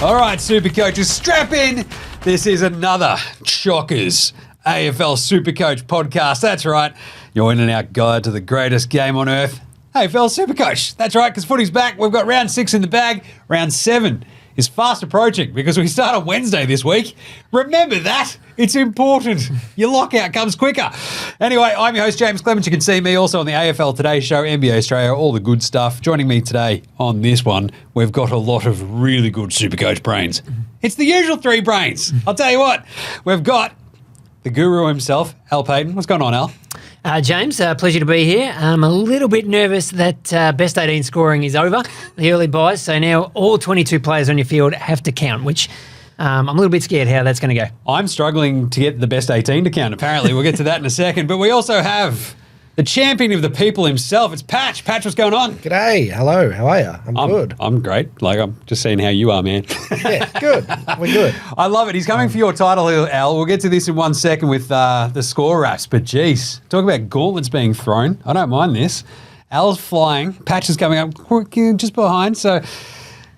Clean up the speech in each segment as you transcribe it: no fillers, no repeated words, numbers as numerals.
All right, SuperCoaches, strap in. This is another Chockers AFL SuperCoach podcast. That's right. You're in and out guide to the greatest game on earth, AFL SuperCoach. That's right, because footy's back. We've got round 6 in the bag. Round 7 is fast approaching because we start on Wednesday this week. Remember that. It's important. Your lockout comes quicker. Anyway, I'm your host, Jaymz Clements. You can see me also on the AFL Today Show, NBA Australia, all the good stuff. Joining me today on this one, we've got a lot of really good SuperCoach brains. It's the usual 3 brains. I'll tell you what. We've got the guru himself, Al Paton. What's going on, Al? James, pleasure to be here. I'm a little bit nervous that best 18 scoring is over, the early buys, so now all 22 players on your field have to count, which I'm a little bit scared how that's going to go. I'm struggling to get the best 18 to count, apparently. We'll get to that in a second. But we also have the champion of the people himself. It's Patch. Patch, what's going on? G'day. Hello. How are you? I'm good. I'm great. I'm just seeing how you are, man. Yeah, good. We're good. I love it. He's coming for your title, Al. We'll get to this in 1 second with the score wraps. But, geez, talk about gauntlets being thrown. I don't mind this. Al's flying. Patch is coming up just behind. So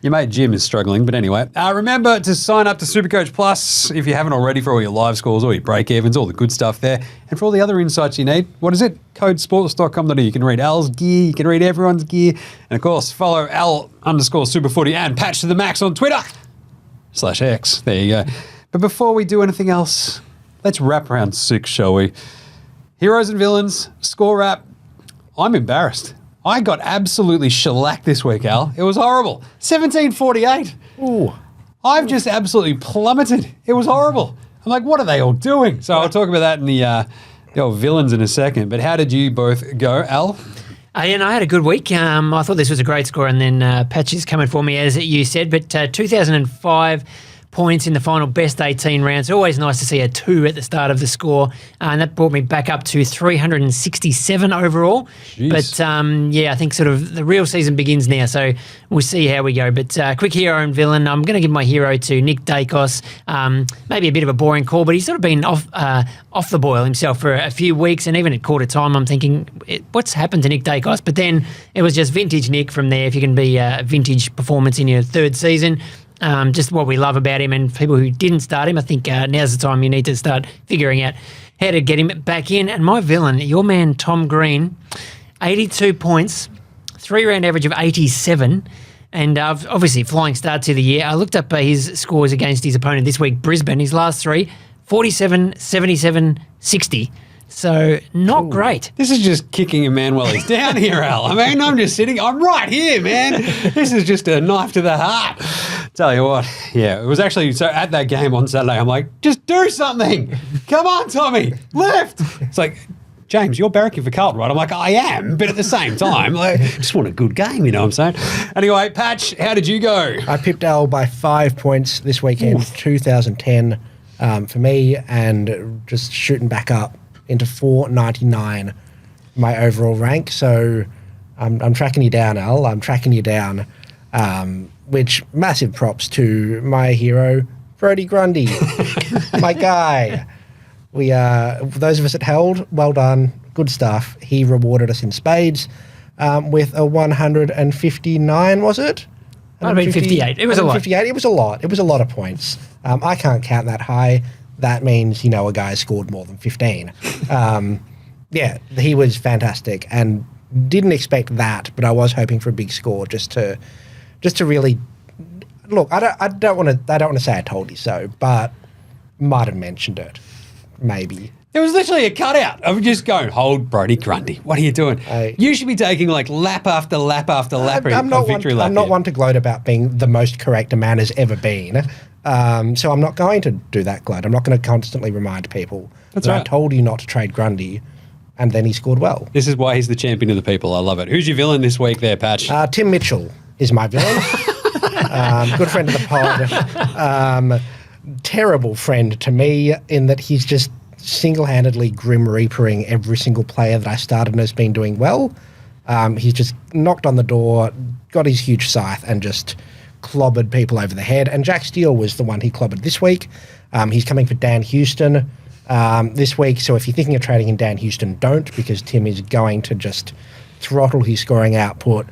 your mate Jim is struggling. But anyway, remember to sign up to SuperCoach Plus if you haven't already for all your live scores, all your break-evens, all the good stuff there. And for all the other insights you need, what is it? Codesports.com.au. You can read Al's gear. You can read everyone's gear. And, of course, follow Al_Superfooty and Patch to the Max on Twitter /X. There you go. But before we do anything else, let's wrap round 6, shall we? Heroes and villains, score wrap. I'm embarrassed. I got absolutely shellacked this week, Al. It was horrible. 17-48. Ooh. I've just absolutely plummeted. It was horrible. I'm like, what are they all doing? So I'll talk about that in the old villains in a second. But how did you both go, Al? I had a good week. I thought this was a great score, and then Patch is coming for me, as you said. But 2005 points in the final best 18 rounds. Always nice to see a 2 at the start of the score. And that brought me back up to 367 overall. Jeez. But, I think sort of the real season begins now, so we'll see how we go. But quick hero and villain, I'm going to give my hero to Nick Dacos. Maybe a bit of a boring call, but he's sort of been off the boil himself for a few weeks, and even at quarter time, I'm thinking, what's happened to Nick Dacos? But then it was just vintage Nick from there. If you can be a vintage performance in your 3rd season, just what we love about him, and people who didn't start him, I think now's the time you need to start figuring out how to get him back in. And my villain, your man Tom Green, 82 points, 3-round average of 87, and obviously flying start to the year. I looked up his scores against his opponent this week, Brisbane, his last 3, 47, 77, 60. So not great. This is just kicking a man while he's down here, Al. I mean, I'm just sitting. I'm right here, man. This is just a knife to the heart. Tell you what, yeah, it was actually, so at that game on Saturday, I'm like, just do something. Come on, Tommy, lift. It's like, James, you're barracking for Carlton, right? I'm like, I am, but at the same time, just want a good game, you know what I'm saying? Anyway, Patch, how did you go? I pipped Al by 5 points this weekend, Oof. 2010 for me, and just shooting back up into 499 my overall rank. So I'm tracking you down, Al. I'm tracking you down. Which massive props to my hero, Brodie Grundy, my guy. We those of us that held, well done, good stuff. He rewarded us in spades with a 159, was it? Might have been 58. It was a lot. 58. It was a lot. It was a lot of points. I can't count that high. That means, a guy scored more than 15. He was fantastic and didn't expect that, but I was hoping for a big score just to really look. I don't want to say I told you so, but might have mentioned it, maybe. It was literally a cutout of just going, hold Brodie Grundy. What are you doing? You should be taking like lap after lap after lap victory lap. I'm not one to gloat about being the most correct a man has ever been. So I'm not going to do that gloat. I'm not going to constantly remind people that right. I told you not to trade Grundy, and then he scored well. This is why he's the champion of the people. I love it. Who's your villain this week there, Patch? Tim Michell is my villain. Good friend of the pod. Terrible friend to me in that he's just single-handedly grim reapering every single player that I started and has been doing well. He's just knocked on the door, got his huge scythe, and just clobbered people over the head. And Jack Steele was the one he clobbered this week. He's coming for Dan Houston this week. So if you're thinking of trading in Dan Houston, don't, because Tim is going to just throttle his scoring output.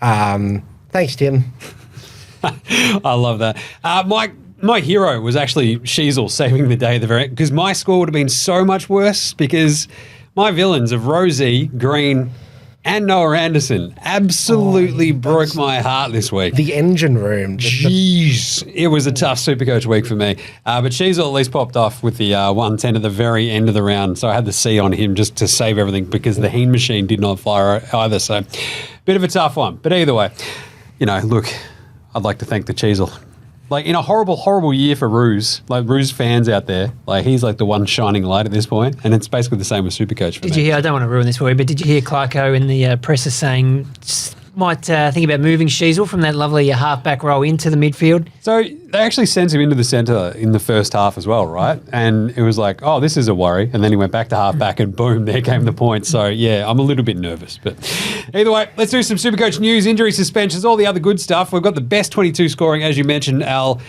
Thanks, Tim. I love that. My hero was actually Sheasel saving the day at the very end, because my score would have been so much worse, because my villains of Rosie, Green, and Noah Anderson absolutely broke my heart this week. The engine room. Jeez. It was a tough Supercoach week for me. But Sheasel at least popped off with the 110 at the very end of the round. So I had the C on him just to save everything, because the Heen machine did not fire either. So bit of a tough one. But either way, look, I'd like to thank the Sheasel. Like, in a horrible, horrible year for Ruse, like Ruse fans out there, like he's like the one shining light at this point, and it's basically the same with Supercoach for me. Did you hear, I don't want to ruin this for you, but did you hear Clarko in the presser saying might think about moving Sheasel from that lovely half-back role into the midfield? So they actually sent him into the centre in the first half as well, right? And it was like, oh, this is a worry. And then he went back to half-back and boom, there came the point. So, yeah, I'm a little bit nervous. But either way, let's do some Supercoach news, injury suspensions, all the other good stuff. We've got the best 22 scoring, as you mentioned, Al.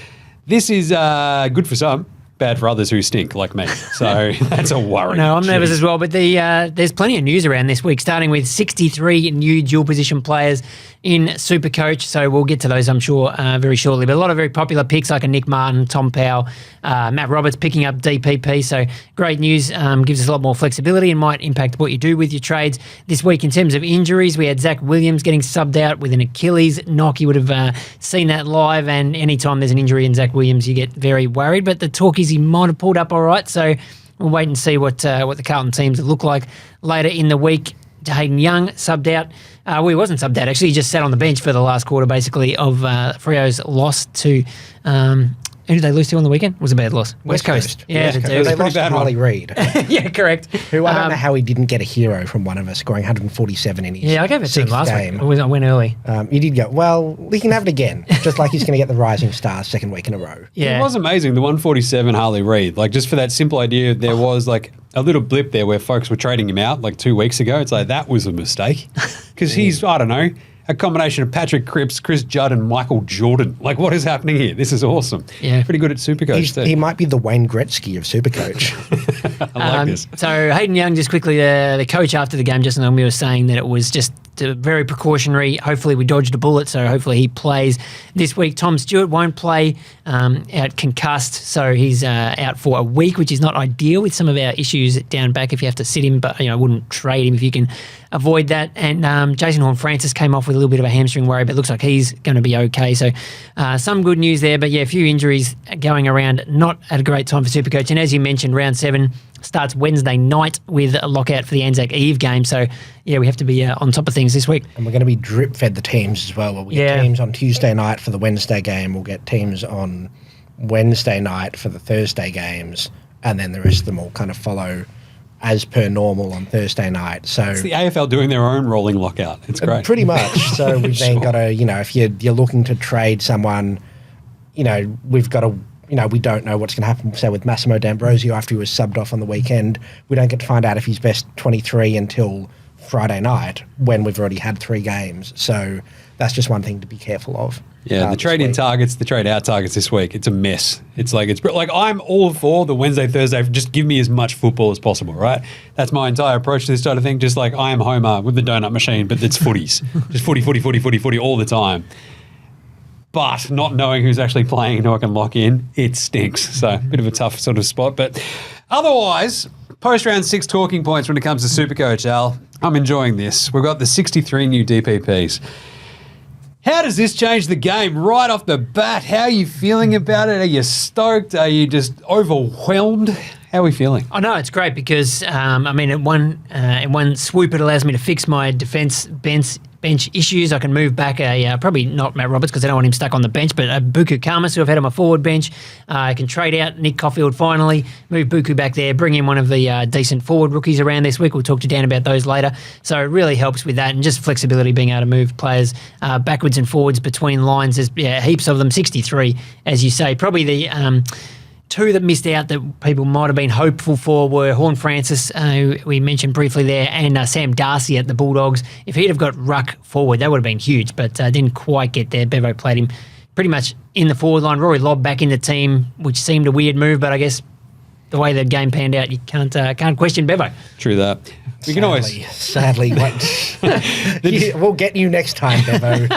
This is good for some. Bad for others who stink like me. So that's a worry. No, I'm nervous as well. But there's plenty of news around this week, starting with 63 new dual position players in Supercoach. So we'll get to those, I'm sure, very shortly. But a lot of very popular picks like a Nick Martin, Tom Powell, Matt Roberts picking up DPP. So great news. Gives us a lot more flexibility and might impact what you do with your trades. This week, in terms of injuries, we had Zach Williams getting subbed out with an Achilles knock. You would have seen that live. And anytime there's an injury in Zach Williams, you get very worried. But the talk is he might have pulled up all right. So we'll wait and see what the Carlton teams look like later in the week. Hayden Young subbed out. Well, he wasn't subbed out, actually. He just sat on the bench for the last quarter, basically, of Freo's loss to... who did they lose to on the weekend? It was a bad loss. West Coast. Yeah, West Coast. They lost to Harley Reid. Yeah, correct. Who I don't know how he didn't get a hero from one of us, scoring 147 in his Yeah, I gave it to him last game. week. I went early. You did go, well, we can have it again, just like he's going to get the Rising Stars second week in a row. Yeah. It was amazing, the 147 Harley Reid. Like, just for that simple idea, there was like a little blip there where folks were trading him out like 2 weeks ago. It's like, that was a mistake. Because he's, I don't know, a combination of Patrick Cripps, Chris Judd, and Michael Jordan. Like, what is happening here? This is awesome. Yeah. Pretty good at Supercoach, too. He might be the Wayne Gretzky of Supercoach. I like this. So Hayden Young, just quickly, the coach after the game, Justin Elmy, was saying that it was just very precautionary. Hopefully we dodged a bullet, so hopefully he plays this week. Tom Stewart won't play, out concussed, so he's out for a week, which is not ideal with some of our issues down back if you have to sit him, but I wouldn't trade him if you can avoid that. And Jason Horne-Francis came off with a little bit of a hamstring worry, but it looks like he's going to be okay. So some good news there, but yeah, a few injuries going around. Not at a great time for Supercoach. And as you mentioned, round 7 starts Wednesday night with a lockout for the Anzac Eve game. So, yeah, we have to be on top of things this week. And we're going to be drip-fed the teams as well. We'll get teams on Tuesday night for the Wednesday game. We'll get teams on Wednesday night for the Thursday games. And then the rest of them will kind of follow as per normal on Thursday night. So it's the AFL doing their own rolling lockout. It's great. Pretty much. So we've then got to, if you're looking to trade someone, we've got to... we don't know what's going to happen, say, with Massimo D'Ambrosio after he was subbed off on the weekend. We don't get to find out if he's best 23 until Friday night when we've already had 3 games. So that's just one thing to be careful of. Yeah, the trade in targets, the trade out targets this week, it's a mess. It's like I'm all for the Wednesday, Thursday, just give me as much football as possible, right? That's my entire approach to this sort of thing. Just like I am Homer with the donut machine, but it's footies. Just footy all the time. But not knowing who's actually playing and who I can lock in, it stinks. So a bit of a tough sort of spot. But otherwise, post-round 6 talking points when it comes to Supercoach, Al. I'm enjoying this. We've got the 63 new DPPs. How does this change the game right off the bat? How are you feeling about it? Are you stoked? Are you just overwhelmed? How are we feeling? Oh, no, it's great because, in one swoop, it allows me to fix my defence bench issues. I can move back probably not Matt Roberts because I don't want him stuck on the bench, but Buku Kamas, who I've had on my forward bench. I can trade out Nick Caulfield finally, move Buku back there, bring in one of the decent forward rookies around this week. We'll talk to Dan about those later. So it really helps with that and just flexibility, being able to move players backwards and forwards between lines. There's heaps of them, 63, as you say. Probably the... 2 that missed out that people might have been hopeful for were Horne-Francis, who we mentioned briefly there, and Sam Darcy at the Bulldogs. If he'd have got ruck forward, that would have been huge, but didn't quite get there. Bevo played him pretty much in the forward line. Rory Lobb back in the team, which seemed a weird move, but I guess the way the game panned out, you can't question Bevo. True that. We can always... Sadly, we'll get you next time, Bevo.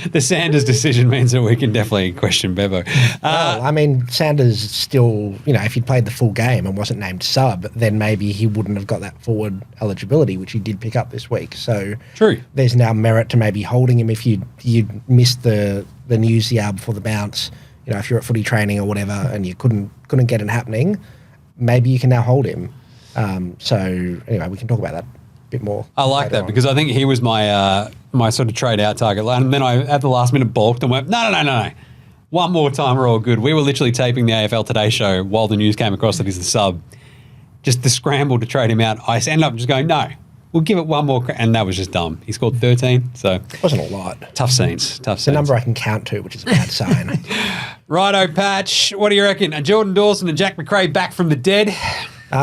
The Sanders decision means that we can definitely question Bevo. Well, I mean, Sanders still, if he'd played the full game and wasn't named sub, then maybe he wouldn't have got that forward eligibility, which he did pick up this week. So True. There's now merit to maybe holding him if you'd missed the news the hour before the bounce. If you're at footy training or whatever and you couldn't get it happening, maybe you can now hold him. So anyway, we can talk about that a bit more. I like that because I think he was my my sort of trade out target. And then I, at the last minute, balked and went, no. One more time, we're all good. We were literally taping the AFL Today show while the news came across that he's the sub. Just the scramble to trade him out. I ended up just going, no, we'll give it one more. And that was just dumb. He scored 13. So it wasn't a lot. Tough scenes. It's a number I can count to, which is a bad sign. Righto, Patch. What do you reckon? Are Jordan Dawson and Jack McRae back from the dead?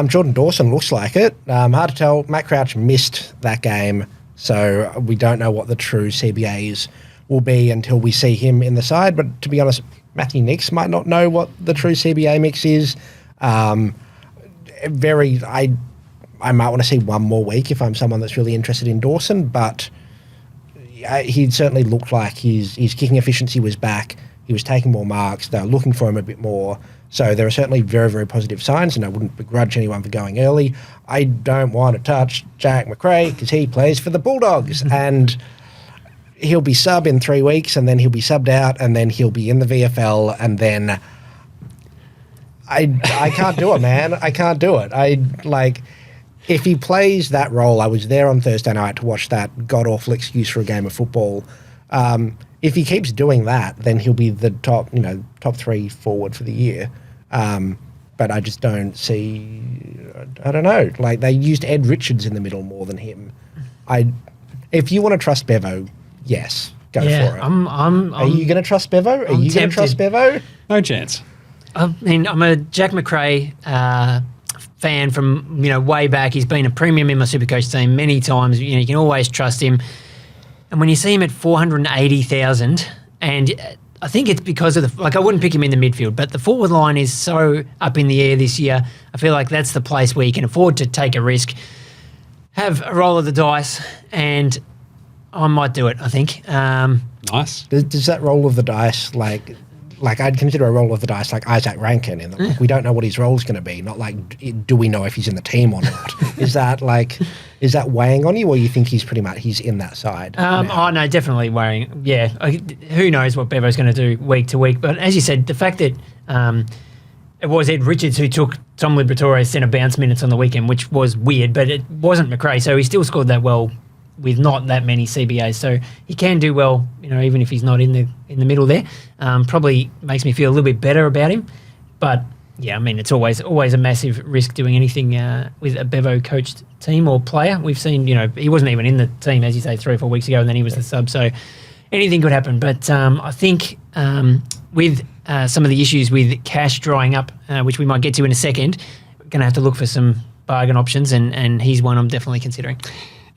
Jordan Dawson looks like it. Hard to tell. Matt Crouch missed that game, so we don't know what the true CBAs will be until we see him in the side. But to be honest, Matthew Nicks might not know what the true CBA mix is. I might want to see one more week if I'm someone that's really interested in Dawson, but he certainly looked like his kicking efficiency was back. He was taking more marks. They were looking for him a bit more. So there are certainly very, very positive signs, and I wouldn't begrudge anyone for going early. I don't want to touch Jack McRae because he plays for the Bulldogs, and he'll be sub in 3 weeks, and then he'll be subbed out, and then he'll be in the VFL, and then I can't do it, man. I can't do it. If he plays that role, I was there on Thursday night to watch that god-awful excuse for a game of football. If he keeps doing that, then he'll be the top 3 forward for the year. But I just don't see, I don't know. They used Ed Richards in the middle more than him. If you want to trust Bevo, yes, go for it. Are you going to trust Bevo? Are you going to trust Bevo? No chance. I mean, I'm a Jack McRae fan from way back. He's been a premium in my Supercoach team many times. You can always trust him. And when you see him at 480,000, and I think it's because of I wouldn't pick him in the midfield, but the forward line is so up in the air this year. I feel like that's the place where you can afford to take a risk, have a roll of the dice, and I might do it, I think. Nice. Does that roll of the dice, like I'd consider a roll of the dice like Isaac Rankin, in that we don't know what his role is going to be, not do we know if he's in the team or not? Is that weighing on you, or you think he's in that side? Oh no, definitely weighing. Yeah, who knows what Bevo's going to do week to week? But as you said, the fact that it was Ed Richards who took Tom Liberatore's centre bounce minutes on the weekend, which was weird, but it wasn't McRae, so he still scored that well with not that many CBAs, so he can do well, even if he's not in the middle there. Probably makes me feel a little bit better about him, but yeah, I mean, it's always a massive risk doing anything with a Bevo coached team or player. We've seen, he wasn't even in the team, as you say, 3 or 4 weeks ago, and then he was the sub, so anything could happen. But I think with some of the issues with cash drying up, which we might get to in a second, we're going to have to look for some bargain options, and he's one I'm definitely considering.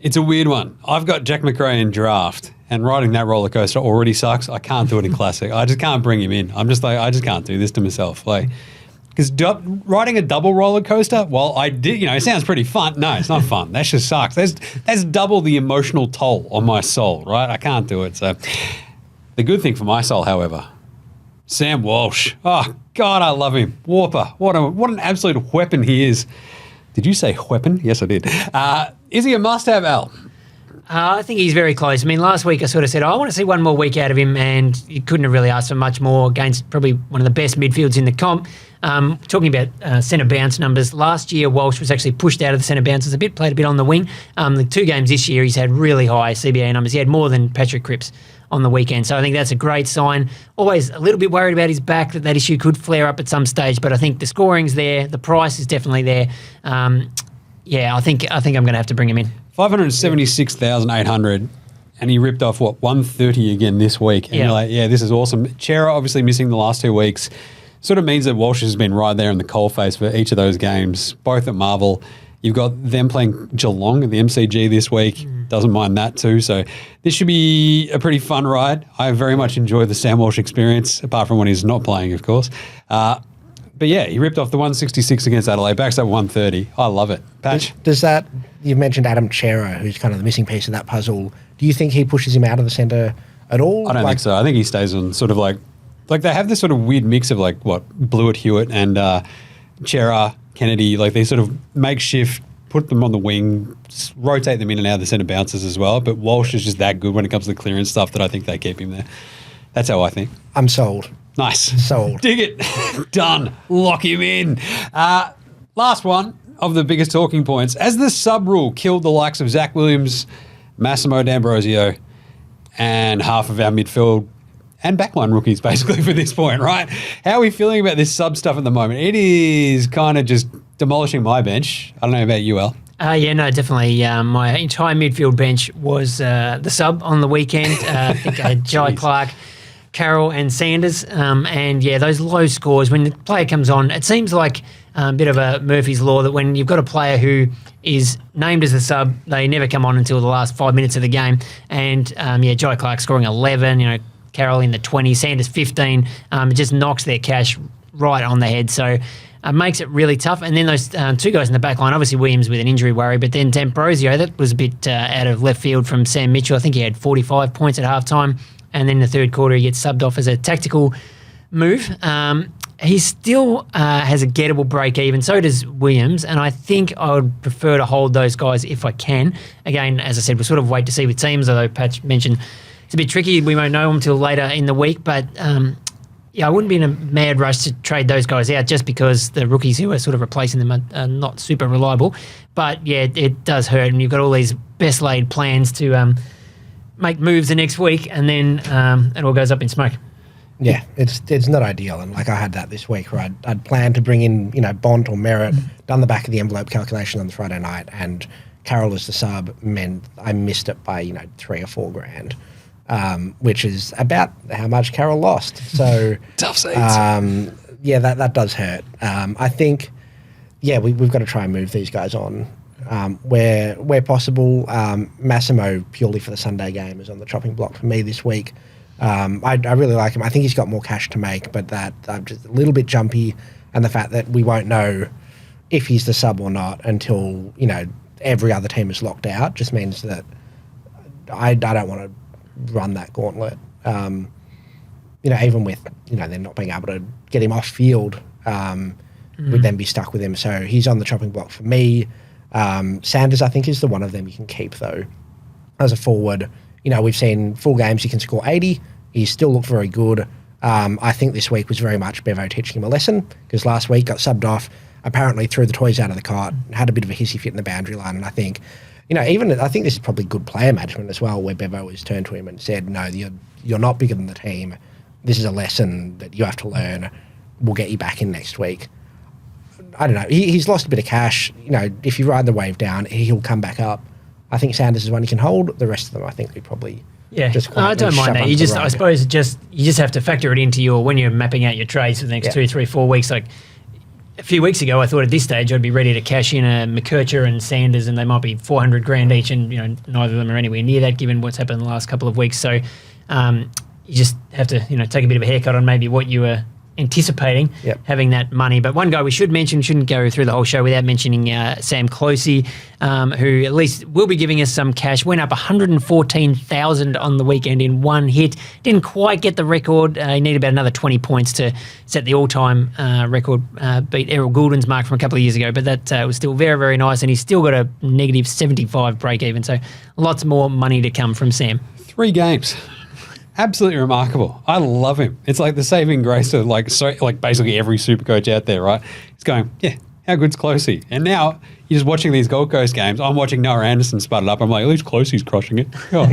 It's a weird one. I've got Jack McRae in draft, and riding that roller coaster already sucks. I can't do it in classic. I just can't bring him in. I'm just I just can't do this to myself. Because riding a double roller coaster, while I did, it sounds pretty fun. No, it's not fun. That just sucks. That's double the emotional toll on my soul, right? I can't do it. So the good thing for my soul, however, Sam Walsh. Oh God, I love him. Warper. What an absolute weapon he is. Did you say weapon? Yes, I did. Is he a must-have, Al? I think he's very close. I mean, last week I sort of said, I want to see one more week out of him, and you couldn't have really asked for much more against probably one of the best midfields in the comp. Talking about centre bounce numbers, last year Walsh was actually pushed out of the centre bounces a bit, played a bit on the wing. The 2 games this year he's had really high CBA numbers. He had more than Patrick Cripps on the weekend, so I think that's a great sign. Always a little bit worried about his back, that issue could flare up at some stage, but I think the scoring's there, the price is definitely there. I think I'm going to have to bring him in. 576,800, and he ripped off 130 again this week. And you're like, yeah, this is awesome. Chera obviously missing the last 2 weeks. Sort of means that Walsh has been right there in the coalface for each of those games, both at Marvel. You've got them playing Geelong at the MCG this week. Doesn't mind that too. So this should be a pretty fun ride. I very much enjoy the Sam Walsh experience, apart from when he's not playing, of course. But yeah, he ripped off the 166 against Adelaide, backs up 130. I love it. Patch? Does that, you've mentioned Adam Chero, who's kind of the missing piece of that puzzle. Do you think he pushes him out of the centre at all? I don't think so. I think he stays on sort of like they have this sort of weird mix of like Blewett, Hewitt and Chera, Kennedy. Like they sort of makeshift, put them on the wing, rotate them in and out of the centre bounces as well. But Walsh is just that good when it comes to the clearance stuff that I think they keep him there. That's how I think. I'm sold. Nice. Sold. Dig it. Done. Lock him in. Last one of the biggest talking points. As the sub rule killed the likes of Zach Williams, Massimo D'Ambrosio, and half of our midfield and backline rookies basically for this point, right? How are we feeling about this sub stuff at the moment? It is kind of just demolishing my bench. I don't know about you, Al. Yeah, no, definitely. My entire midfield bench was the sub on the weekend. I think I had Jai Clark, Carroll and Sanders. And yeah, those low scores, when the player comes on, it seems like a bit of a Murphy's Law that when you've got a player who is named as the sub, they never come on until the last 5 minutes of the game. And yeah, Jai Clark scoring 11, Carroll in the 20s, Sanders 15. It just knocks their cash right on the head. So makes it really tough. And then those two guys in the back line, obviously Williams with an injury worry, but then D'Ambrosio, that was a bit out of left field from Sam Mitchell. I think he had 45 points at halftime. And then in the third quarter, he gets subbed off as a tactical move. He still has a gettable break even. So does Williams. And I think I would prefer to hold those guys if I can. Again, as I said, we'll sort of wait to see with teams, although Patch mentioned it's a bit tricky. We won't know them until later in the week. But yeah, I wouldn't be in a mad rush to trade those guys out just because the rookies who are sort of replacing them are not super reliable. But yeah, it does hurt. And you've got all these best laid plans to make moves the next week, and then it all goes up in smoke. Yeah, it's not ideal. And like I had that this week where I'd planned to bring in, Bont or Merritt, done the back of the envelope calculation on the Friday night, and Carroll as the sub meant I missed it by, $3 or $4 grand, which is about how much Carroll lost. So tough seats. Yeah, that does hurt. I think, yeah, we've got to try and move these guys on. Where possible, Massimo purely for the Sunday game is on the chopping block for me this week. I really like him. I think he's got more cash to make, but that I'm just a little bit jumpy, and the fact that we won't know if he's the sub or not until every other team is locked out just means that I don't want to run that gauntlet. Even with they're not being able to get him off field, we'd then be stuck with him. So he's on the chopping block for me. Sanders, I think, is the one of them you can keep, though. As a forward, we've seen full games he can score 80. He's still looked very good. I think this week was very much Bevo teaching him a lesson, because last week got subbed off, apparently threw the toys out of the cart, had a bit of a hissy fit in the boundary line, and I think, I think this is probably good player management as well, where Bevo has turned to him and said, no, you're not bigger than the team. This is a lesson that you have to learn. We'll get you back in next week. I don't know. He's lost a bit of cash. If you ride the wave down, he'll come back up. I think Sanders is one you can hold. The rest of them, I think we probably I don't mind that. I suppose you just have to factor it into when you're mapping out your trades for the next 2, 3, 4 weeks. Like a few weeks ago, I thought at this stage I'd be ready to cash in a McKercher and Sanders, and they might be 400 grand each, and neither of them are anywhere near that given what's happened in the last couple of weeks. So you just have to take a bit of a haircut on maybe what you were anticipating having that money. But one guy we should mention, shouldn't go through the whole show without mentioning Sam Closey, who at least will be giving us some cash. Went up 114,000 on the weekend in one hit. Didn't quite get the record. He needed about another 20 points to set the all-time record, beat Errol Goulden's mark from a couple of years ago. But that was still very, very nice, and he's still got a negative 75 break even. So lots more money to come from Sam. 3 games. Absolutely remarkable. I love him. It's like the saving grace of basically every SuperCoach out there, right? He's going, yeah, how good's Closey? And now you're just watching these Gold Coast games. I'm watching Noah Anderson spud it up. I'm like, at least Closey's crushing it. Oh.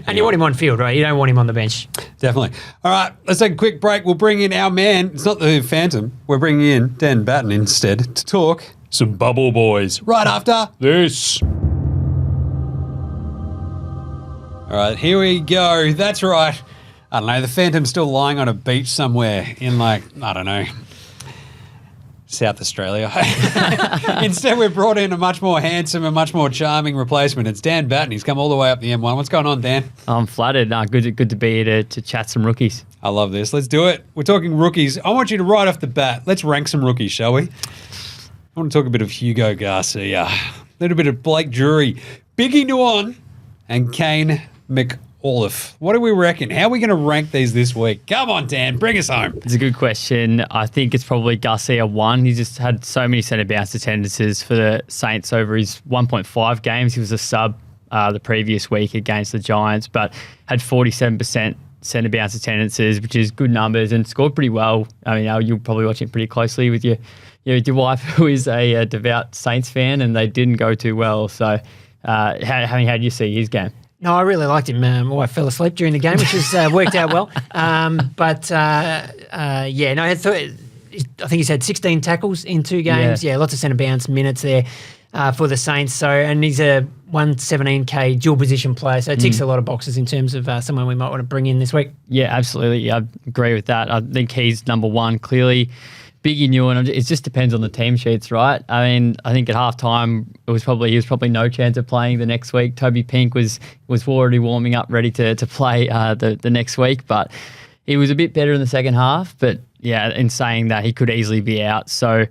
And you want him on field, right? You don't want him on the bench. Definitely. All right, let's take a quick break. We'll bring in our man. It's not the Phantom. We're bringing in Dan Batten instead to talk some Bubble Boys right after this. All right, here we go. That's right. I don't know. The Phantom's still lying on a beach somewhere in I don't know, South Australia. Instead, we've brought in a much more handsome and much more charming replacement. It's Dan Batten. He's come all the way up the M1. What's going on, Dan? I'm flattered. Good to be here to chat some rookies. I love this. Let's do it. We're talking rookies. I want you to right off the bat, let's rank some rookies, shall we? I want to talk a bit of Hugo Garcia, a little bit of Blake Drury, Biggie Nguyen, and Kane McAuliffe. What do we reckon? How are we going to rank these this week? Come on, Dan, bring us home. It's a good question. I think it's probably Garcia 1. He just had so many centre bounce attendances for the Saints over his 1.5 games. He was a sub the previous week against the Giants, but had 47% centre bounce attendances, which is good numbers, and scored pretty well. I mean, you'll probably watch it pretty closely with your wife, who is a devout Saints fan, and they didn't go too well. So, how did you see his game? No, I really liked him. I fell asleep during the game, which has worked out well. I think he's had 16 tackles in 2 games. Yeah, lots of centre bounce minutes there for the Saints. So, and he's a 117k dual position player, so it ticks a lot of boxes in terms of someone we might want to bring in this week. Yeah, absolutely. I agree with that. I think he's number 1 clearly. Biggie Nguyen, it just depends on the team sheets, right? I mean, I think at halftime he was probably no chance of playing the next week. Toby Pink was already warming up, ready to play the next week, but he was a bit better in the second half. But yeah, in saying that, he could easily be out. So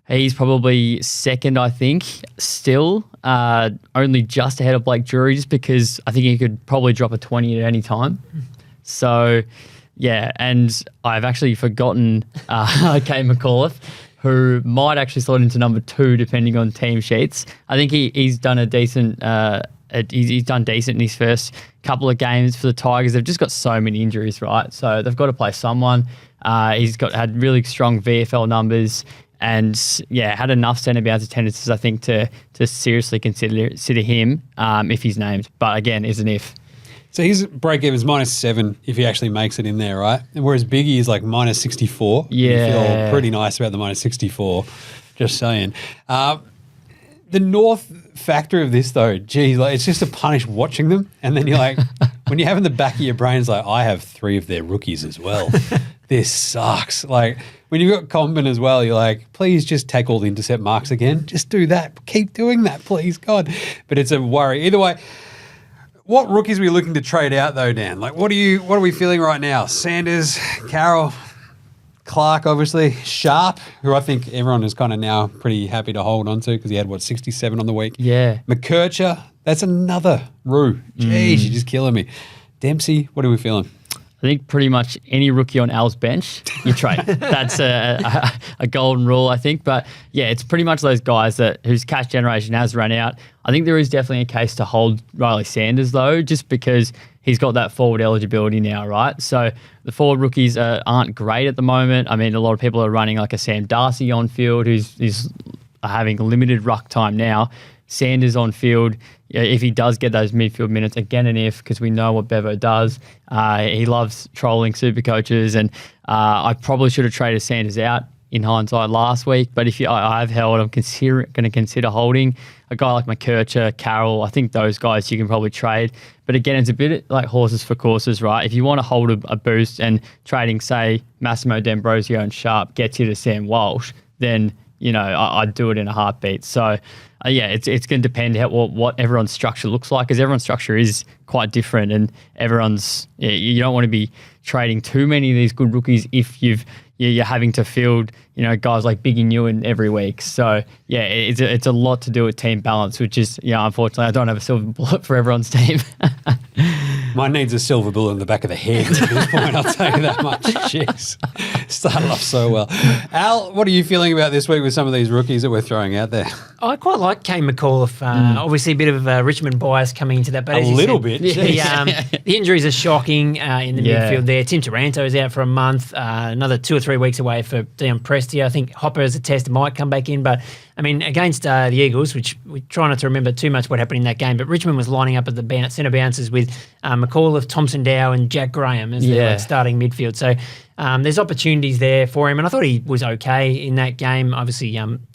he's probably second, I think, still, only just ahead of Blake Drury, just because I think he could probably drop a 20 at any time. So yeah, and I've actually forgotten Kane McAuliffe, who might actually slot into number 2 depending on team sheets. I think he's done a decent. He's done decent in his first couple of games for the Tigers. They've just got so many injuries, right? So they've got to play someone. He's had really strong VFL numbers, and yeah, had enough centre bounce attendances, I think, to seriously consider him if he's named. But again, is an if. So his break-even's -7 if he actually makes it in there, right? And whereas Biggie is like -64. Yeah. You feel pretty nice about the -64, just saying. The North factor of this, though, geez, like it's just a punish watching them. And then you're like, when you have in the back of your brain, it's like, I have 3 of their rookies as well. This sucks. Like, when you've got Combin as well, you're like, please just take all the intercept marks again. Just do that. Keep doing that, please, God. But it's a worry. Either way, what rookies are we looking to trade out, though, Dan? Like, what are we feeling right now? Sanders, Carroll, Clark, obviously, Sharp, who I think everyone is kind of now pretty happy to hold on to because he had, 67 on the week? Yeah. McKercher, that's another Roo. Jeez, you're just killing me. Dempsey, what are we feeling? I think pretty much any rookie on Al's bench, you trade. That's a golden rule, I think. But yeah, it's pretty much those guys whose cash generation has run out. I think there is definitely a case to hold Riley Sanders, though, just because he's got that forward eligibility now, right? So the forward rookies aren't great at the moment. I mean, a lot of people are running like a Sam Darcy on field who's having limited ruck time now. Sanders on field, if he does get those midfield minutes, again an if, because we know what Bevo does. He loves trolling super coaches, and I probably should have traded Sanders out in hindsight last week, but I've held, I'm going to consider holding a guy like McKercher, Carroll. I think those guys you can probably trade. But again, it's a bit like horses for courses, right? If you want to hold a boost and trading, say, Massimo D'Ambrosio and Sharp gets you to Sam Walsh, then I'd do it in a heartbeat. So, it's going to depend what everyone's structure looks like, because everyone's structure is quite different, and you don't want to be trading too many of these good rookies if you're having to field guys like Biggie Nguyen every week. So yeah, it's a lot to do with team balance, which is unfortunately I don't have a silver bullet for everyone's team. Mine needs a silver bullet in the back of the head at this point, I'll tell you that much. Jeez. Started off so well. Al, what are you feeling about this week with some of these rookies that we're throwing out there? I quite like Kane McAuliffe. Obviously a bit of Richmond bias coming into that. But a little bit. The injuries are shocking in the midfield there. Tim Taranto is out for a month. Another 2 or 3 weeks away for Dion Prestia. I think Hopper as a test might come back in. But, I mean, against the Eagles, which we try not to remember too much what happened in that game, but Richmond was lining up at the centre bounces with McAuliffe, Thompson Dow and Jack Graham as their starting midfield. So there's opportunities there for him, and I thought he was okay in that game. Obviously,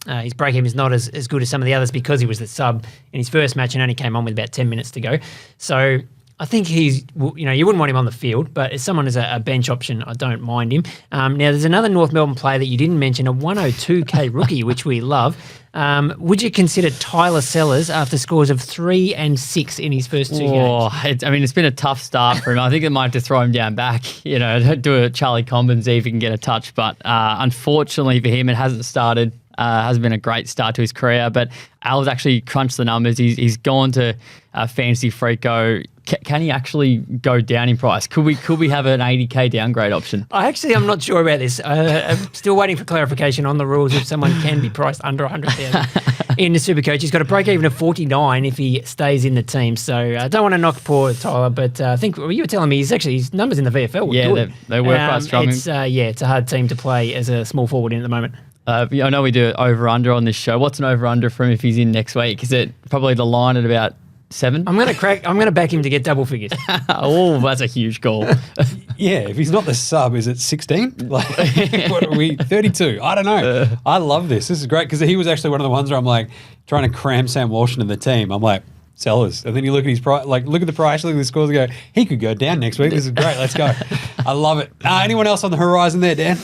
his break-even is not as good as some of the others because he was the sub in his first match and only came on with about 10 minutes to go. So I think he's, you wouldn't want him on the field, but as someone as a bench option, I don't mind him. Now, there's another North Melbourne player that you didn't mention, a 102k rookie, which we love. Would you consider Tyler Sellers after scores of 3 and 6 in his first 2 games? It's been a tough start for him. I think it might have to throw him down back, do a Charlie Comben, see if he can get a touch. But unfortunately for him, it hasn't started. Has been a great start to his career, but Al's actually crunched the numbers. He's gone to Fantasy Freako. Can he actually go down in price? Could we have an 80k downgrade option? I'm not sure about this. I'm still waiting for clarification on the rules if someone can be priced under 100,000 in the SuperCoach. He's got a break even of 49 if he stays in the team. So I don't want to knock poor Tyler, but I think you were telling me his numbers in the VFL were good. they were quite strong. It's a hard team to play as a small forward in at the moment. I know we do over-under on this show. What's an over-under for him if he's in next week? Is it probably the line at about 7? I'm going to back him to get double figures. Oh, that's a huge goal. Yeah, if he's not the sub, is it 16? Like, what are we, 32? I don't know. I love this. This is great because he was actually one of the ones where I'm like trying to cram Sam Walsh into the team. I'm like, Sellers. And then you look at his price, look at the price, look at the scores and go, he could go down next week. This is great. Let's go. I love it. Anyone else on the horizon there, Dan?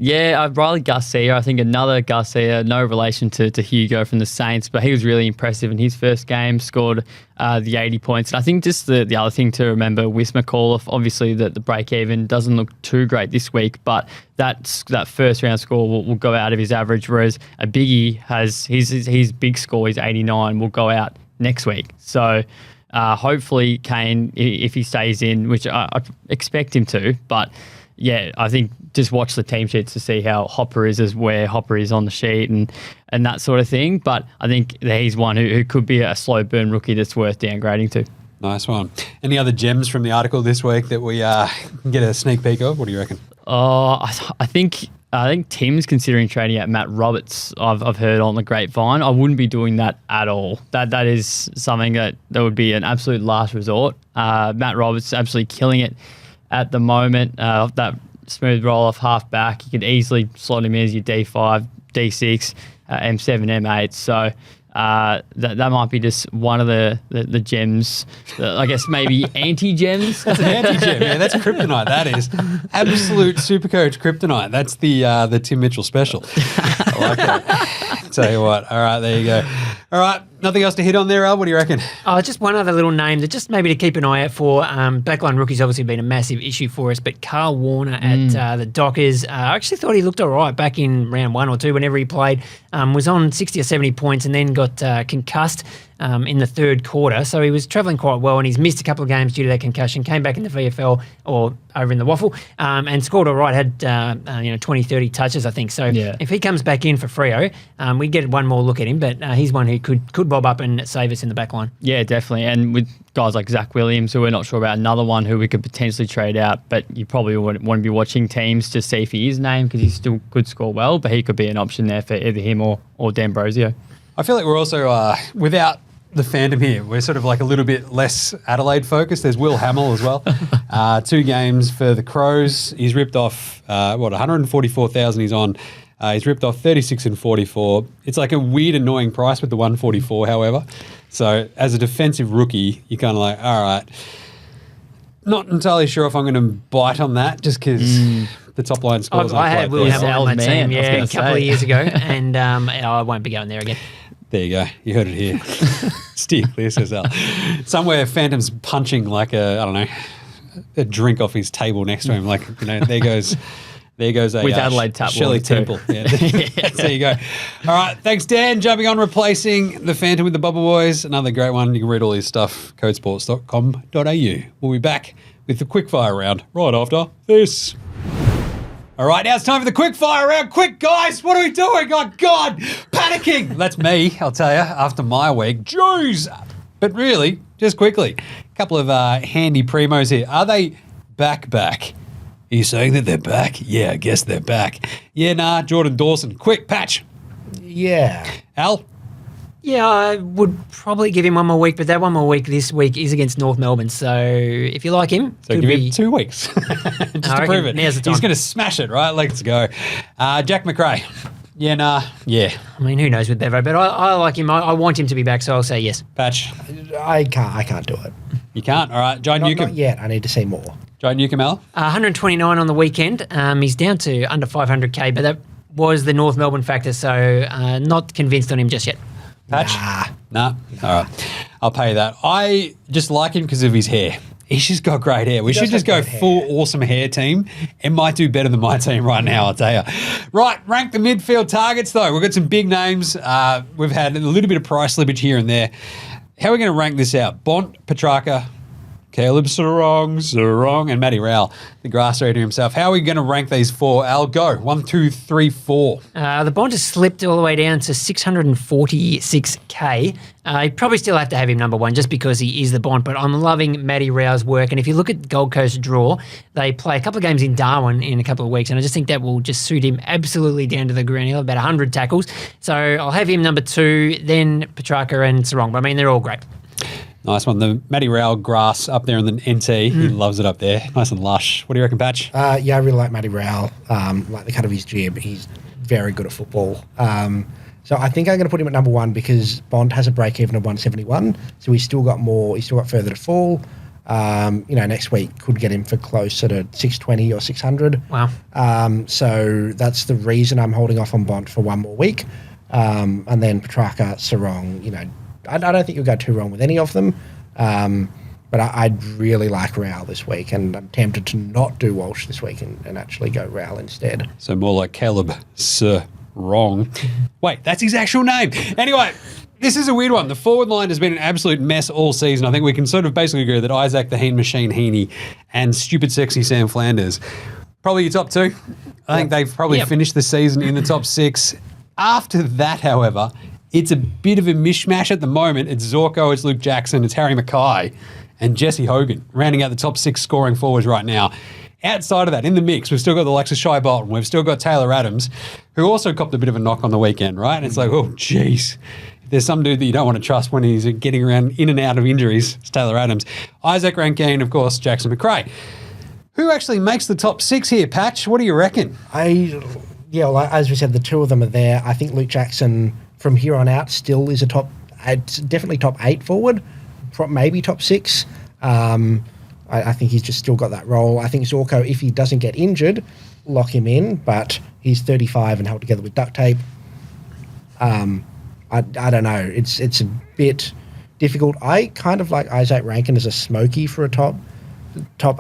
Yeah, Riley Garcia. I think another Garcia, no relation to Hugo from the Saints, but he was really impressive in his first game, scored the 80 points. And I think just the other thing to remember with McAuliffe, obviously the break-even doesn't look too great this week, but that first round score will go out of his average, whereas a Biggie has his big score, his 89, will go out next week. So hopefully Kane, if he stays in, which I expect him to, but yeah, I think just watch the team sheets to see how Hopper is where Hopper is on the sheet and that sort of thing. But I think that he's one who could be a slow burn rookie that's worth downgrading to. Nice one. Any other gems from the article this week that we can get a sneak peek of? What do you reckon? I think Tim's considering trading out Matt Roberts. I've heard on the grapevine. I wouldn't be doing that at all. That is something that would be an absolute last resort. Matt Roberts is absolutely killing it at the moment. That smooth roll off half back, you could easily slot him in as your D5, D6, M7, M8. So that might be just one of the gems. I guess maybe anti-gems. That's an anti-gem. Yeah, that's kryptonite. That is absolute SuperCoach kryptonite. That's the Tim Mitchell special. I like that. Tell you what. All right, there you go. All right, nothing else to hit on there, Al? What do you reckon? Just one other little name that just maybe to keep an eye out for. Backline rookies obviously been a massive issue for us, but Carl Warner at the Dockers, I actually thought he looked all right back in round 1 or 2 whenever he played. Was on 60 or 70 points and then got concussed in the third quarter. So he was travelling quite well and he's missed a couple of games due to that concussion, came back in the VFL or over in the Waffle and scored all right, had 20, 30 touches, I think. So if he comes back in for Freo, we get one more look at him, but he's one who could bob up and save us in the back line. Yeah, definitely. And with guys like Zach Williams, who we're not sure about, another one who we could potentially trade out, but you probably want to be watching teams to see if he is named because he still could score well, but he could be an option there for either him or D'Ambrosio. I feel like we're also, without the fandom here, we're sort of like a little bit less Adelaide focused. There's Will Hamill as well. 2 games for the Crows. He's ripped off, 144,000 he's on. He's ripped off 36 and 44. It's like a weird, annoying price with the 144, however. So as a defensive rookie, you're kind of like, all right, not entirely sure if I'm going to bite on that just because the top line scores. I had Will Hamill on my team, a couple of years ago, and I won't be going there again. There you go. You heard it here. Steer clear, says Al. Somewhere Phantom's punching like a drink off his table next to him. Like, there goes a with Adelaide tap Shelley Temple. Yeah. There you go. All right. Thanks, Dan. Jumping on, replacing the Phantom with the Bubble Boys. Another great one. You can read all his stuff, codesports.com.au. We'll be back with the Quickfire Round right after this. All right, now it's time for the Quickfire Round. Quick, guys, what are we doing? Oh, God, panicking. That's me, I'll tell you, after my week. Jeez. But really, just quickly, a couple of handy primos here. Are they back? Are you saying that they're back? Yeah, I guess they're back. Yeah, nah, Jordan Dawson. Quick, Patch. Yeah. Al? Yeah, I would probably give him one more week, but that one more week this week is against North Melbourne. So if you like him, so give him 2 weeks just to prove it. Now's the time. He's going to smash it, right? Let's go. Jack McRae. Yeah, nah, yeah. I mean, who knows with Bevo, but I like him. I want him to be back, so I'll say yes. Patch. I can't do it. You can't? All right. Joe Not Newcomb. yet. I need to see more. Joe Newcomb, Al? 129 on the weekend. He's down to under 500K, but that was the North Melbourne factor, so not convinced on him just yet. Patch? Nah. All right. I'll pay that. I just like him because of his hair. He's just got great hair. We should just go full awesome hair team. It might do better than my team right now, I'll tell you. Right, rank the midfield targets, though. We've got some big names. We've had a little bit of price slippage here and there. How are we going to rank this out? Bont, Petrarca, Caleb Sarong, and Matty Rowell, the grass eater himself. How are we going to rank these four? I'll go 1, 2, 3, 4. The Bont has slipped all the way down to 646K. You probably still have to have him number one just because he is the Bont, but I'm loving Matty Rowell's work. And if you look at Gold Coast draw, they play a couple of games in Darwin in a couple of weeks, and I just think that will just suit him absolutely down to the ground. He'll have about 100 tackles. So I'll have him number 2, then Petrarca and Sarong. But I mean, they're all great. Nice one. The Matty Rowell grass up there in the NT. He loves it up there. Nice and lush. What do you reckon, Patch? Yeah, I really like Matty Rowell. Like the cut of his jib. He's very good at football. So I think I'm going to put him at number 1 because Bond has a break even of 171. So he's still got more. He's still got further to fall. Next week could get him for closer to 620 or 600. Wow. So that's the reason I'm holding off on Bond for one more week. And then Petrarca, Sarong, I don't think you'll go too wrong with any of them. But I'd really like Rowell this week, and I'm tempted to not do Walsh this week and actually go Rowell instead. So more like Caleb Sarong. Wait, that's his actual name. Anyway, this is a weird one. The forward line has been an absolute mess all season. I think we can sort of basically agree that Isaac the Heen Machine Heaney and stupid sexy Sam Flanders, probably your top 2. I think they've probably finished the season in the top 6. After that, however, it's a bit of a mishmash at the moment. It's Zorko, it's Luke Jackson, it's Harry Mackay, and Jesse Hogan, rounding out the top 6 scoring forwards right now. Outside of that, in the mix, we've still got the likes of Shai Bolton. We've still got Taylor Adams, who also copped a bit of a knock on the weekend, right? And it's like, oh, jeez. If there's some dude that you don't want to trust when he's getting around in and out of injuries, it's Taylor Adams. Isaac Rankine, of course, Jackson McRae. Who actually makes the top 6 here, Patch? What do you reckon? As we said, the 2 of them are there. I think Luke Jackson, from here on out, still is definitely top 8 forward, maybe top 6. I think he's just still got that role. I think Zorko, if he doesn't get injured, lock him in, but he's 35 and held together with duct tape. I don't know. It's a bit difficult. I kind of like Isaac Rankin as a smoky for a top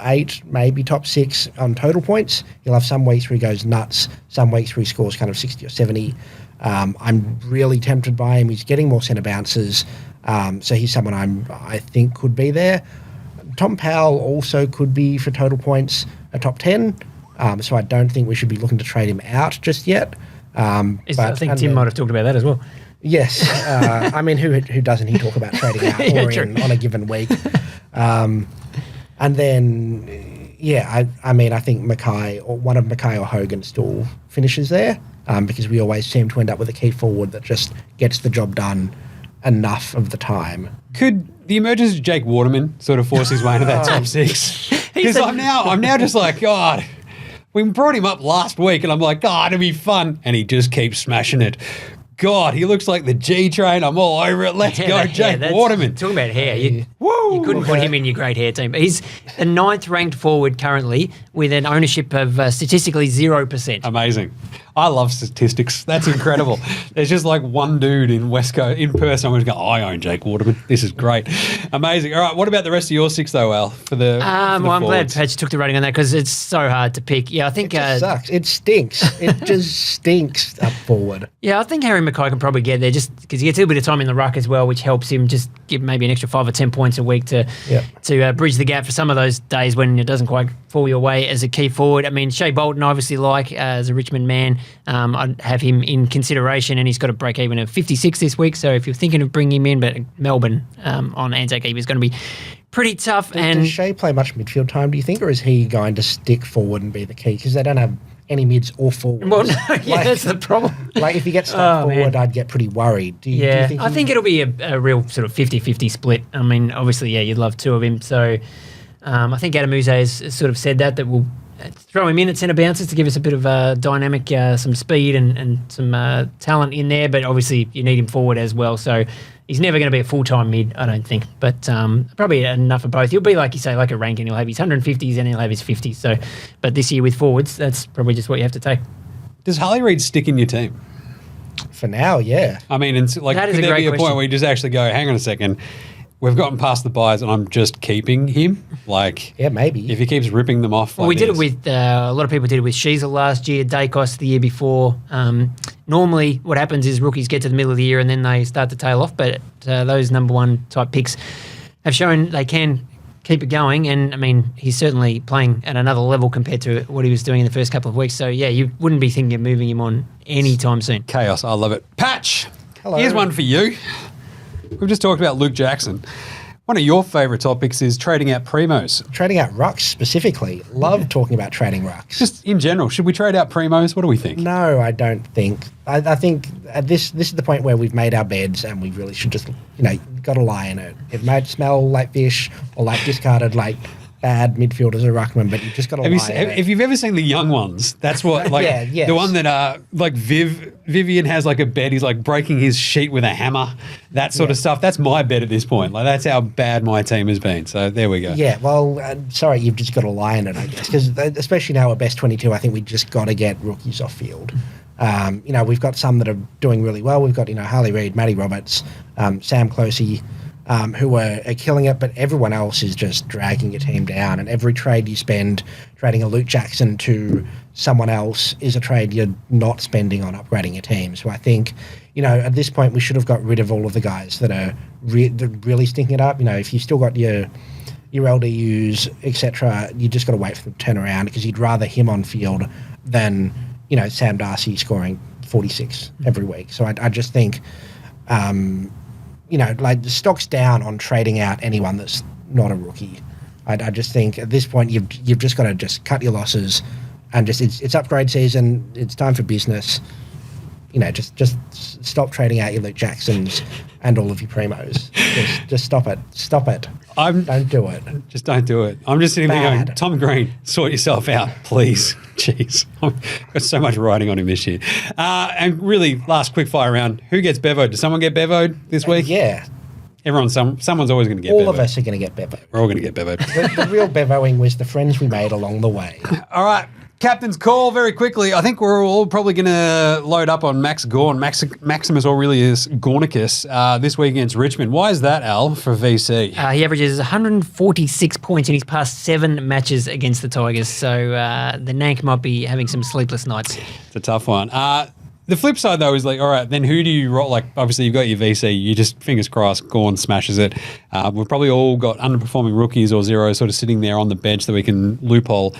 8, maybe top 6 on total points. He'll have some weeks where he goes nuts, some weeks where he scores kind of 60 or 70. I'm really tempted by him. He's getting more centre bounces, so he's someone I think could be there. Tom Powell also could be, for total points, a top 10, so I don't think we should be looking to trade him out just yet. I think Tim might have talked about that as well. Yes. I mean, who doesn't he talk about trading out on a given week? And then, I think Mackay, or one of Mackay or Hogan still finishes there, because we always seem to end up with a key forward that just gets the job done enough of the time. Could the emergence of Jake Waterman sort of force his way into that top 6? Because I'm now just like, God, we brought him up last week and I'm like, God, it'll be fun. And he just keeps smashing it. God, he looks like the G train. I'm all over it. Let's go, Jake Waterman. Talking about hair, you couldn't put him in your great hair team. He's the 9th ranked forward currently with an ownership of statistically 0%. Amazing. I love statistics. That's incredible. There's just like one dude in West Coast, in person, I'm going to go, I own Jake Waterman. This is great. Amazing. All right, what about the rest of your 6 though, Al? I'm glad Patch took the rating on that because it's so hard to pick. Yeah, I think... It just sucks. It stinks. It just stinks up forward. Yeah, I think Harry Mackay can probably get there just because he gets a little bit of time in the ruck as well, which helps him just give maybe an extra 5 or 10 points a week to bridge the gap for some of those days when it doesn't quite fall your way as a key forward. I mean, Shai Bolton, obviously, as a Richmond man, I'd have him in consideration, and he's got a break even of 56 this week. So if you're thinking of bringing him in, but Melbourne on Anzac Eve is going to be pretty tough. Does Shai play much midfield time, do you think, or is he going to stick forward and be the key? Because they don't have any mids or forwards. Well, no, that's the problem. Like, if he gets stuck forward, I'd get pretty worried. Do you think I think it'll be a real sort of 50-50 split. I mean, obviously, you'd love 2 of him. So I think Adam Muse has sort of said that we'll throw him in at centre bounces to give us a bit of dynamic, some speed and some talent in there. But obviously, you need him forward as well. So, He's never going to be a full-time mid, I don't think, but probably enough of both. He'll be, like you say, like a rank, and he'll have his 150s and he'll have his 50s. So, but this year with forwards, that's probably just what you have to take. Does Harley Reid stick in your team? For now, yeah. I mean, it's like, That is could a there great be a point question. where you just actually go, hang on a second, we've gotten past the buys and I'm just keeping him? Like, Yeah, maybe. if he keeps ripping them off Well, like we did it this. with, a lot of people did it with Sheasel last year, Dacos the year before. Normally what happens is rookies get to the middle of the year and then they start to tail off, but those number one type picks have shown they can keep it going. And, I mean, he's certainly playing at another level compared to what he was doing in the first couple of weeks. So, yeah, you wouldn't be thinking of moving him on anytime soon. Chaos. I love it. Patch, Hello. here's one for you. We've just talked about Luke Jackson. One of your favourite topics is trading out primos. Trading out rucks specifically. Love talking about trading rucks. Just in general, should we trade out primos? What do we think? No, I don't think. I think this is the point where we've made our beds and we really should just, got to lie in it. It might smell like fish or like discarded, like bad midfielders or ruckman, but you just got to lie in it. If you've ever seen the young ones, that's what, like, Yeah, yes. the one that, like, Vivian has, like, a bed. He's, like, breaking his sheet with a hammer, that sort of stuff. That's my bed at this point. Like, that's how bad my team has been. So there we go. Yeah, well, sorry, you've just got to lie in it, I guess, because especially now at best 22, I think we just got to get rookies off field. We've got some that are doing really well. We've got, Harley Reid, Matty Roberts, Sam Closey, who are killing it, but everyone else is just dragging your team down. And every trade you spend trading a Luke Jackson to someone else is a trade you're not spending on upgrading your team. So I think, at this point, we should have got rid of all of the guys that are really stinking it up. If you've still got your LDUs, etc., you just got to wait for them to turn around, because you'd rather him on field than, Sam Darcy scoring 46 every week. So I just think, the stock's down on trading out anyone that's not a rookie. I just think at this point you've just got to just cut your losses, and just it's upgrade season. It's time for business. Just stop trading out your Luke Jacksons and all of your primos. Just stop it. Stop it. Don't do it. Just don't do it. I'm just sitting there going, Bad. Tom Green, sort yourself out, please. Jeez. I've got so much riding on him this year. And really, last quickfire round, who gets bevoed? Does someone get bevoed this week? Yeah, Someone's always going to get all bevoed. of us are going to get bevoed. We're all going to get bevoed. The real bevoing was the friends we made along the way. All right. Captain's call very quickly. I think we're all probably going to load up on Max Gawn, Maximus Aurelius Gornicus this week against Richmond. Why is that, Al, for VC? He averages 146 points in his past 7 matches against the Tigers. So the Nank might be having some sleepless nights. It's a tough one. The flip side, though, is like, all right, then who do you roll? Like, obviously, you've got your VC. You just, fingers crossed, Gawn smashes it. We've probably all got underperforming rookies or zeros sort of sitting there on the bench that we can loophole.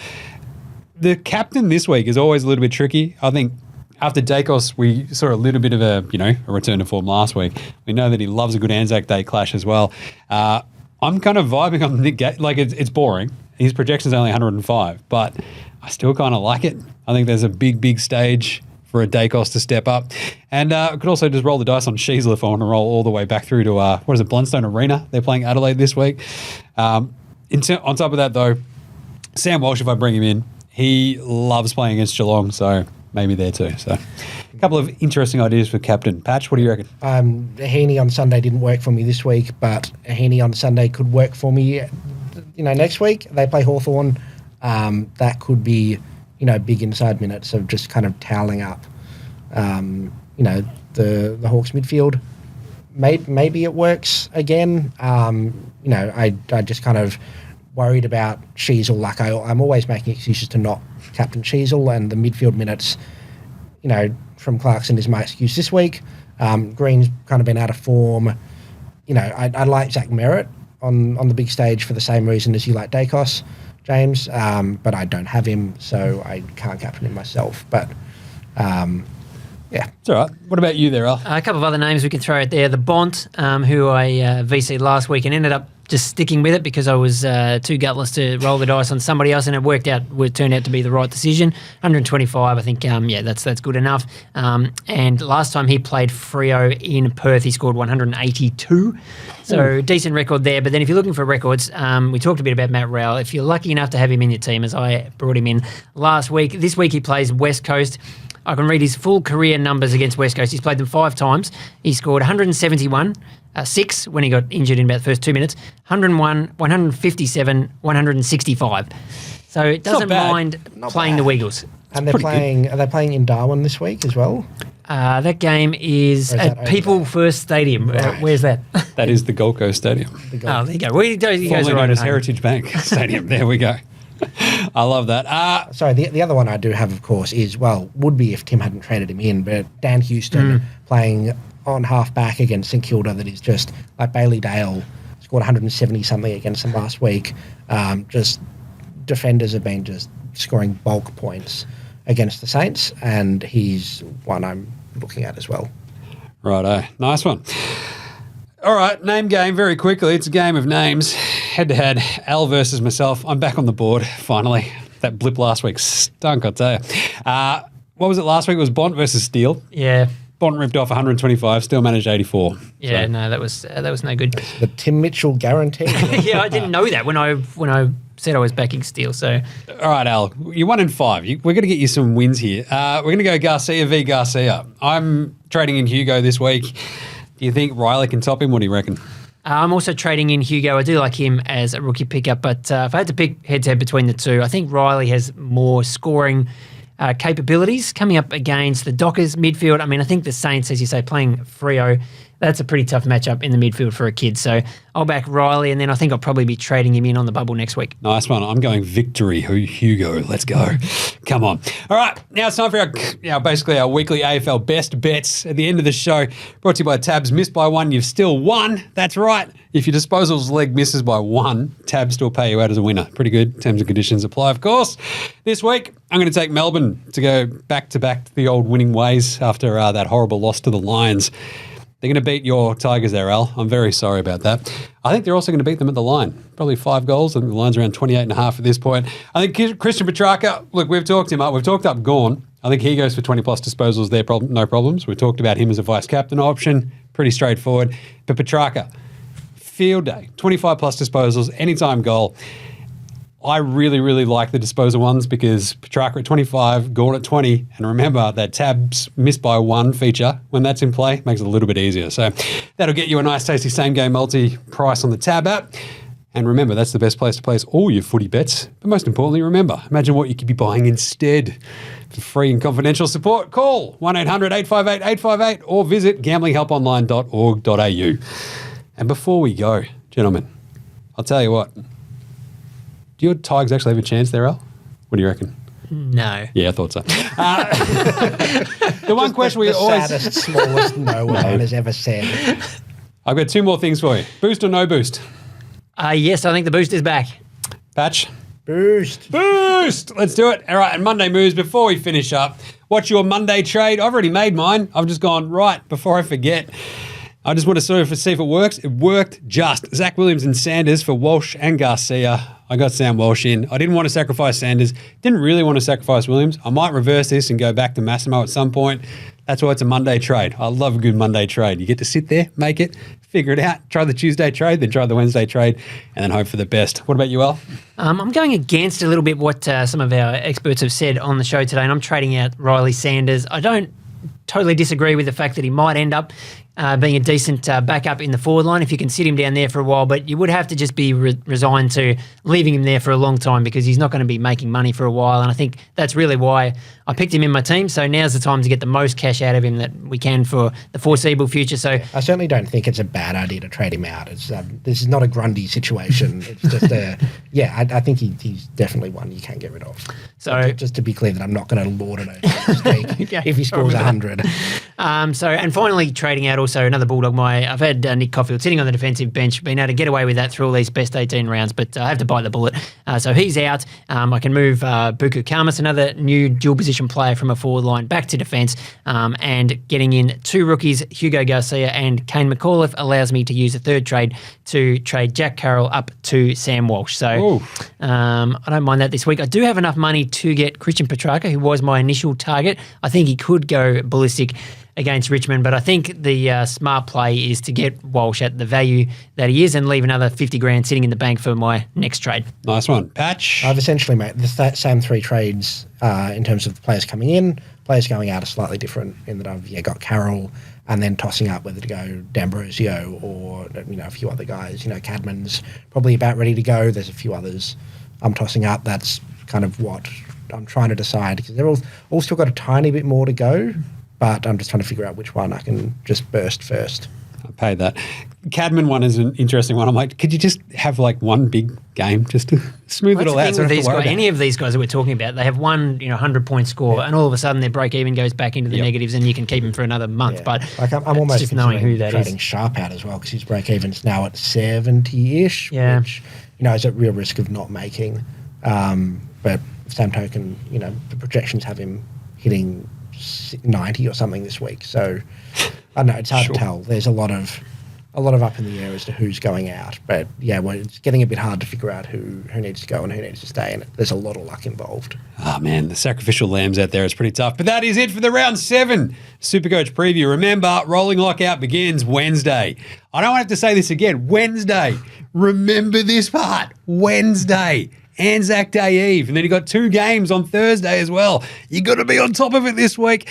The captain this week is always a little bit tricky. I think after Dacos, we saw a little bit of a return to form last week. We know that he loves a good Anzac Day clash as well. I'm kind of vibing on Nick Gates. Like, it's boring. His projection's only 105, but I still kind of like it. I think there's a big stage for a Dacos to step up. And I could also just roll the dice on Sheasel if I want to roll all the way back through to, Blundstone Arena? They're playing Adelaide this week. On top of that, though, Sam Walsh, if I bring him in, he loves playing against Geelong, so maybe there too. So a couple of interesting ideas for captain. Patch, what do you reckon? Heaney on Sunday didn't work for me this week, but Heaney on Sunday could work for me. Next week they play Hawthorn. That could be, big inside minutes of just kind of toweling up, the Hawks midfield. Maybe it works again. I just kind of worried about Sheasel. Like I'm always making excuses to not captain Sheasel, and the midfield minutes, from Clarkson is my excuse this week. Green's kind of been out of form. I like Zach Merritt on the big stage for the same reason as you like Dacos, James, but I don't have him, so I can't captain him myself. But yeah. It's all right. What about you there, Al? A couple of other names we can throw out there. The Bont, who I VC last week and ended up just sticking with it because I was too gutless to roll the dice on somebody else, and it turned out to be the right decision. 125, I think, that's good enough. And last time he played Freo in Perth, he scored 182. So decent record there. But then if you're looking for records, we talked a bit about Matt Rowell. If you're lucky enough to have him in your team, as I brought him in last week, this week he plays West Coast. I can read his full career numbers against West Coast. He's played them 5 times. He scored 171, 6 when he got injured in about the first 2 minutes, 101, 157, 165. So it doesn't mind playing the Weagles. And are they playing in Darwin this week as well? That game is at People First Stadium. Right. Where's that? That is the Gold Coast Stadium. Oh, there you go. He goes Formerly right known as home. Heritage Bank Stadium. There we go. I love that. Sorry, the other one I do have, of course, is, would be if Tim hadn't traded him in, but Dan Houston playing on half-back against St Kilda that is just like Bailey Dale scored 170-something against them last week. Just defenders have been just scoring bulk points against the Saints, and he's one I'm looking at as well. Righto. Nice one. All right, name game very quickly. It's a game of names. Head-to-head, Al versus myself. I'm back on the board, finally. That blip last week stunk, I'll tell you. What was it last week? It was Bont versus Steele. Yeah. Bont ripped off 125, Steele managed 84. Yeah, So- no, that was no good. The Tim Mitchell guarantee. Yeah, I didn't know that when I said I was backing Steele. So All right, Al, you're 1 in 5. We're going to get you some wins here. We're going to go Garcia v. Garcia. I'm trading in Hugo this week. Do you think Riley can top him? What do you reckon? I'm also trading in Hugo. I do like him as a rookie pickup, but if I had to pick head-to-head between the two, I think Riley has more scoring capabilities coming up against the Dockers midfield. I mean, I think the Saints, as you say, playing Freo, that's a pretty tough matchup in the midfield for a kid. So I'll back Riley, and then I think I'll probably be trading him in on the bubble next week. Nice one. I'm going victory, Hugo. Let's go. Come on. All right. Now it's time for basically our weekly AFL best bets at the end of the show. Brought to you by Tabs. Missed by 1, you've still won. That's right. If your disposal's leg misses by 1, Tabs still pay you out as a winner. Pretty good. Terms and conditions apply, of course. This week, I'm going to take Melbourne to go back-to-back to the old winning ways after that horrible loss to the Lions. They're going to beat your Tigers there, Al. I'm very sorry about that. I think they're also going to beat them at the line. Probably 5 goals. I think the line's around 28.5 at this point. I think Christian Petrarca, look, we've talked him up. We've talked up Gawn. I think he goes for 20-plus disposals there, no problems. We talked about him as a vice-captain option. Pretty straightforward. But Petrarca, field day, 25-plus disposals, anytime goal. I really, really like the disposal ones because Petrarca at 25, Gawn at 20, and remember that Tabs missed by 1 feature, when that's in play, makes it a little bit easier. So that'll get you a nice, tasty same-game multi price on the Tab app. And remember, that's the best place to place all your footy bets. But most importantly, remember, imagine what you could be buying instead. For free and confidential support, call 1-800-858-858 or visit gamblinghelponline.org.au. And before we go, gentlemen, I'll tell you what. Do your Tigers actually have a chance there, Al? What do you reckon? No. Yeah, I thought so. The one question we always... saddest, smallest no one has ever said. I've got 2 more things for you. Boost or no boost? Yes, I think the boost is back. Patch? Boost. Boost! Let's do it. All right, and Monday moves, before we finish up, what's your Monday trade? I've already made mine. I've just gone, right, before I forget. I just want to sort of see if it works. It worked just. Zach Williams and Sanders for Walsh and Garcia. I got Sam Walsh in. I didn't want to sacrifice Sanders. Didn't really want to sacrifice Williams. I might reverse this and go back to Massimo at some point. That's why it's a Monday trade. I love a good Monday trade. You get to sit there, make it, figure it out, try the Tuesday trade, then try the Wednesday trade, and then hope for the best. What about you, Al? I'm going against a little bit what some of our experts have said on the show today, and I'm trading out Riley Sanders. I don't totally disagree with the fact that he might end up being a decent backup in the forward line if you can sit him down there for a while, but you would have to just be resigned to leaving him there for a long time because he's not going to be making money for a while, and I think that's really why I picked him in my team. So now's the time to get the most cash out of him that we can for the foreseeable future. So I certainly don't think it's a bad idea to trade him out. It's this is not a Grundy situation. It's just I think he's definitely one you can get rid of. So just to be clear that I'm not going to lord it over if he scores 100. And finally trading out also another Bulldog. I've had Nick Caulfield sitting on the defensive bench, been able to get away with that through all these best 18 rounds, but I have to bite the bullet. So he's out. I can move Buku Karmas, another new dual position player from a forward line, back to defence, and getting in 2 rookies, Hugo Garcia and Kane McAuliffe, allows me to use a third trade to trade Jack Carroll up to Sam Walsh. So I don't mind that this week. I do have enough money to get Christian Petrarca, who was my initial target. I think he could go ballistic against Richmond. But I think the smart play is to get Walsh at the value that he is and leave another 50 grand sitting in the bank for my next trade. Nice one. Patch? I've essentially made the same 3 trades in terms of the players coming in. Players going out are slightly different in that I've got Carroll and then tossing up whether to go D'Ambrosio or a few other guys. Cadman's probably about ready to go. There's a few others I'm tossing up. That's kind of what I'm trying to decide because they're all still got a tiny bit more to go, but I'm just trying to figure out which one I can just burst first. I paid that. Cadman one is an interesting one. I'm like, could you just have one big game just to smooth it all out? So Any of these guys that we're talking about, they have one 100-point score, and all of a sudden their break even goes back into the negatives, and you can keep them for another month. Yeah. But I'm almost just knowing who that trading is. Sharp out as well because his break even's now at 70-ish, which is at real risk of not making. But same token, the projections have him hitting 90 or something this week. So I don't know, it's hard to tell. There's a lot of up in the air as to who's going out. But it's getting a bit hard to figure out who needs to go and who needs to stay. And there's a lot of luck involved. Oh, man, the sacrificial lambs out there is pretty tough. But that is it for the round 7 Supercoach preview. Remember, rolling lockout begins Wednesday. I don't have to say this again. Wednesday. Remember this part. Wednesday. Anzac Day Eve. And then you got 2 games on Thursday as well. You got to be on top of it this week.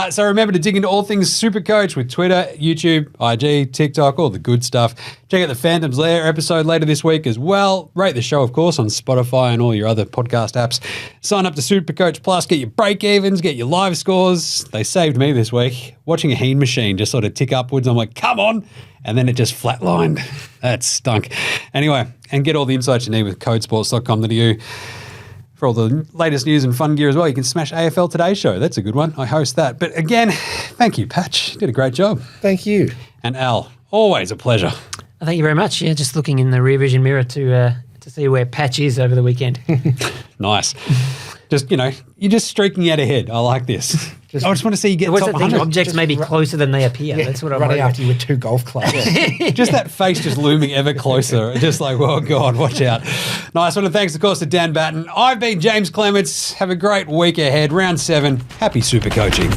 So remember to dig into all things Supercoach with Twitter, YouTube, IG, TikTok, all the good stuff. Check out the Phantoms Lair episode later this week as well. Rate the show, of course, on Spotify and all your other podcast apps. Sign up to Supercoach Plus, get your break evens, get your live scores. They saved me this week. Watching a Heen machine just sort of tick upwards. I'm like, come on. And then it just flatlined. That stunk. Anyway, and get all the insights you need with codesports.com.au. For all the latest news and fun gear as well, you can smash AFL Today Show. That's a good one. I host that. But again, thank you, Patch. You did a great job. Thank you. And Al, always a pleasure. Thank you very much. Yeah, just looking in the rear vision mirror to see where Patch is over the weekend. Nice. Just, you're just streaking out ahead. I like this. I just want to see you get What's top the thing? 100. Objects may be closer than they appear. Yeah, That's what I'm running worried after you with 2 golf clubs. Just that face just looming ever closer. Just like, oh, God, watch out. Nice one. And thanks, of course, to Dan Batten. I've been Jaymz Clements. Have a great week ahead. Round 7. Happy super coaching.